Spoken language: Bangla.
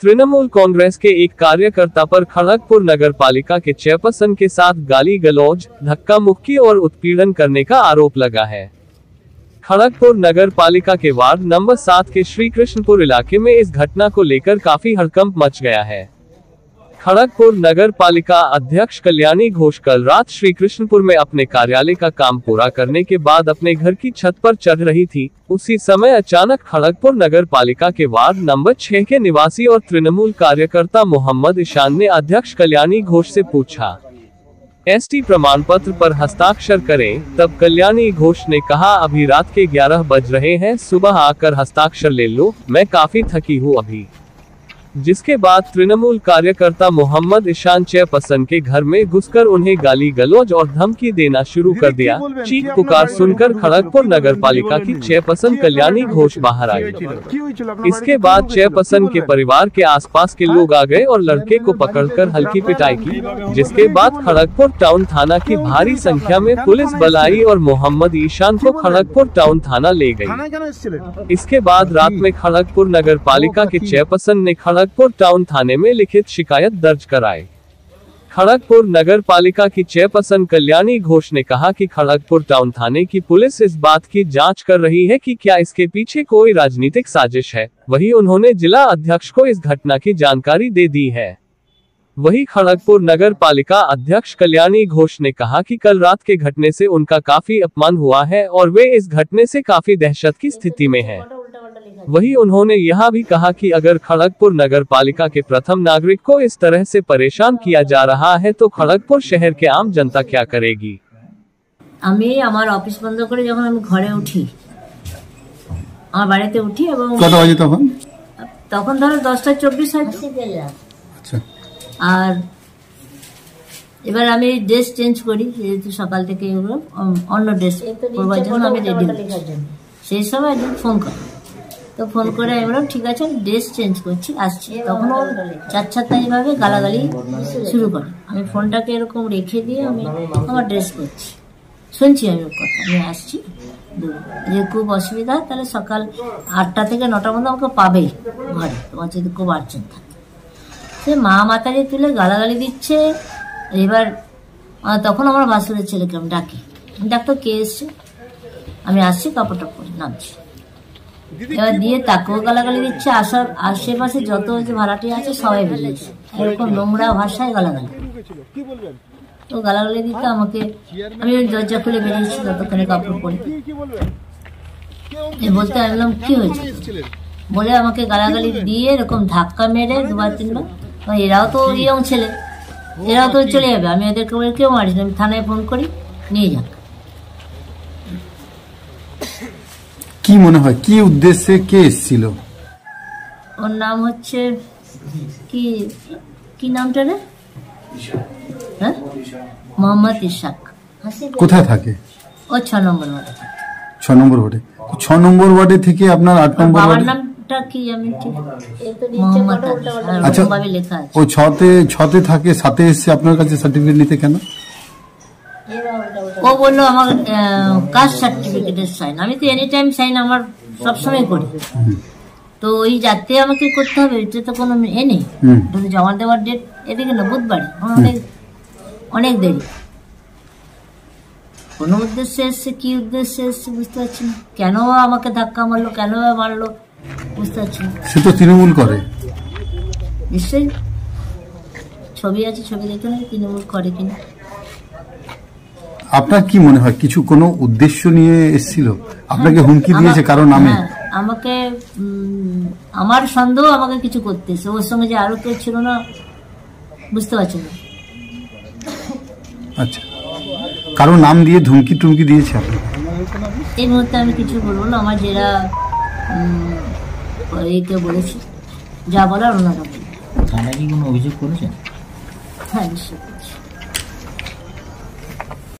तृणमूल कांग्रेस के एक कार्यकर्ता पर खड़गपुर नगर पालिका के चेयरपर्सन के साथ गाली गलौज, धक्का मुक्की और उत्पीड़न करने का आरोप लगा है। खड़गपुर नगर पालिका के वार्ड नंबर 7 के श्री कृष्णपुर इलाके में इस घटना को लेकर काफी हड़कंप मच गया है। खड़गपुर नगर पालिका अध्यक्ष कल्याणी घोष कल रात श्री कृष्णपुर में अपने कार्यालय का काम पूरा करने के बाद अपने घर की छत पर चढ़ रही थी। उसी समय अचानक खड़गपुर नगर पालिका के वार्ड नंबर 6 के निवासी और तृणमूल कार्यकर्ता मोहम्मद ईशान ने अध्यक्ष कल्याणी घोष से पूछा, एसटी प्रमाण पत्र पर हस्ताक्षर करें। तब कल्याणी घोष ने कहा, अभी रात के 11 बज रहे हैं, सुबह आकर हस्ताक्षर ले लो, मैं काफी थकी हूँ अभी। जिसके बाद तृणमूल कार्यकर्ता मोहम्मद ईशान चेयरपर्सन के घर में घुसकर उन्हें गाली गलौज और धमकी देना शुरू कर दिया। चीख पुकार सुनकर खड़गपुर नगर पालिका की चेयरपर्सन कल्याणी घोष बाहर आई। इसके बाद चेयरपर्सन के परिवार के आसपास के लोग आ गए और लड़के को पकड़कर हल्की पिटाई की, जिसके बाद खड़गपुर टाउन थाना की भारी संख्या में पुलिस बल आई और मोहम्मद ईशान को खड़गपुर टाउन थाना ले गई। इसके बाद रात में खड़गपुर नगर पालिका के चेयरपर्सन ने खड़गपुर टाउन थाने में लिखित शिकायत दर्ज कराई। खड़गपुर नगर पालिका की चेयरपर्सन कल्याणी घोष ने कहा कि खड़गपुर टाउन थाने की पुलिस इस बात की जांच कर रही है कि क्या इसके पीछे कोई राजनीतिक साजिश है। वहीं उन्होंने जिला अध्यक्ष को इस घटना की जानकारी दे दी है। वहीं खड़गपुर नगर पालिका अध्यक्ष कल्याणी घोष ने कहा कि कल रात के घटने से उनका काफी अपमान हुआ है और वे इस घटने से काफी दहशत की स्थिति में हैं। वहीं उन्होंने यह भी कहा कि अगर खड़गपुर नगर पालिका के प्रथम नागरिक को इस तरह से परेशान किया जा रहा है तो खड़गपुर शहर के आम जनता क्या करेगी। আমি আমার অফিস বন্ধ করে যখন আমি ঘরে উঠি, আমার বাড়িতে উঠি এবং কত বাজে তখন ধরো 10:24 আচ্ছা। আর এবার আমি ড্রেস চেঞ্জ করি, যেহেতু সকাল থেকে অন্য ড্রেস পরবার জন্য আমি রেডি হই। সেই সময় ফোন করে, তো ফোন করে আমি বললাম ঠিক আছে ড্রেস চেঞ্জ করছি আসছি। তখন ও চারছাত্তা এইভাবে গালাগালি শুরু করে। আমি ফোনটাকে এরকম রেখে দিয়ে আমি আমার ড্রেস করছি, শুনছি আমি ওর কথা, আমি আসছি। যে খুব অসুবিধা, তাহলে সকাল 8টা থেকে 9টার মধ্যে আমাকে পাবেই ঘরে, তোমার যদি খুব আর্জেন্ট থাকে। সে মা মাতারি তুলে গালাগালি দিচ্ছে। এবার তখন আমার ভাসুরের ছেলেকে আমি ডাকি, ডাক্তার কে এসছে, আমি আসছি, কাপড়টা পরে নামছি। এবার দিয়ে তাকেও গালাগালি দিচ্ছে। আশেপাশে যত যে ভাড়াটি আছে সবাই বেরিয়েছে, এরকম নোংরা ভাষায় গালাগালি। তো গালাগালি দিতে আমাকে, আমি ওই দরজা খুলে বেরিয়েছি ততক্ষণে কাপড় পরে। বলতে আসলাম কি হয়েছে, বলে আমাকে গালাগালি দিয়ে এরকম ধাক্কা মেরে 2-3 বার। এরাও তো ইয়ং ছেলে, এরাও তো চলে যাবে, আমি ওদেরকে বলে কেউ মারিস, আমি থানায় ফোন করি, নিয়ে যাক। কি মনে হয় কি উদ্দেশ্যে কে এসেছিল? ওর নাম হচ্ছে কি কি নামটা রে, হ্যাঁ মোহাম্মদ ইশাক। কোথায় থাকে? ও 6 নম্বর ওয়ার্ডে। 6 নম্বর ওয়ার্ডে। 6 নম্বর ওয়ার্ডে থেকে আপনার 8 নম্বর ওয়ার্ডে নামটা কি আমি ঠিক মোহাম্মদ, আচ্ছা ভাবে লেখা আছে। ও 6তে থাকে, 7-এ এসে আপনার কাছে সার্টিফিকেট নিতে কেন? ও বললো আমার কাস্ট সার্টিফিকেটের সাইন, আমি তো এনি টাইম সাইন আমার সবসময় করি। তো ওই যাতে আমাকে করতে হবে, এটা তো কোনো এ নেই। জমা দেওয়ার ডেট এদিকে না বুধবারে, অনেক দেরি। কোনো উদ্দেশ্যে এসছে, কি উদ্দেশ্যে এসছে বুঝতে পারছি না। কেন আমাকে ধাক্কা মারলো, কেন মারলো বুঝতে পারছি না। সে তো তৃণমূল করে নিশ্চয়ই, ছবি আছে, ছবি দেখে নেই তৃণমূল করে কিনা। আপনার কি মনে হয় কিছু কোনো উদ্দেশ্য নিয়ে এসেছিল? আপনাকে হুমকি দিয়েছে কারো নামে? আমাকে, আমার সন্দেহ আমাকে কিছু করতেছে। ওর সঙ্গে যে আরো কেউ ছিল না বুঝতে পারছি না। আচ্ছা, কারো নাম দিয়ে ধুমকি টুমকি দিয়েছে আপনি? এই মুহূর্তে আমি কিছু বলবো না, আমার যারা একে বলেছি, যা বলার ওনারা। থানায় কি কোনো অভিযোগ করেছেন? হ্যাঁ নিশ্চয়ই।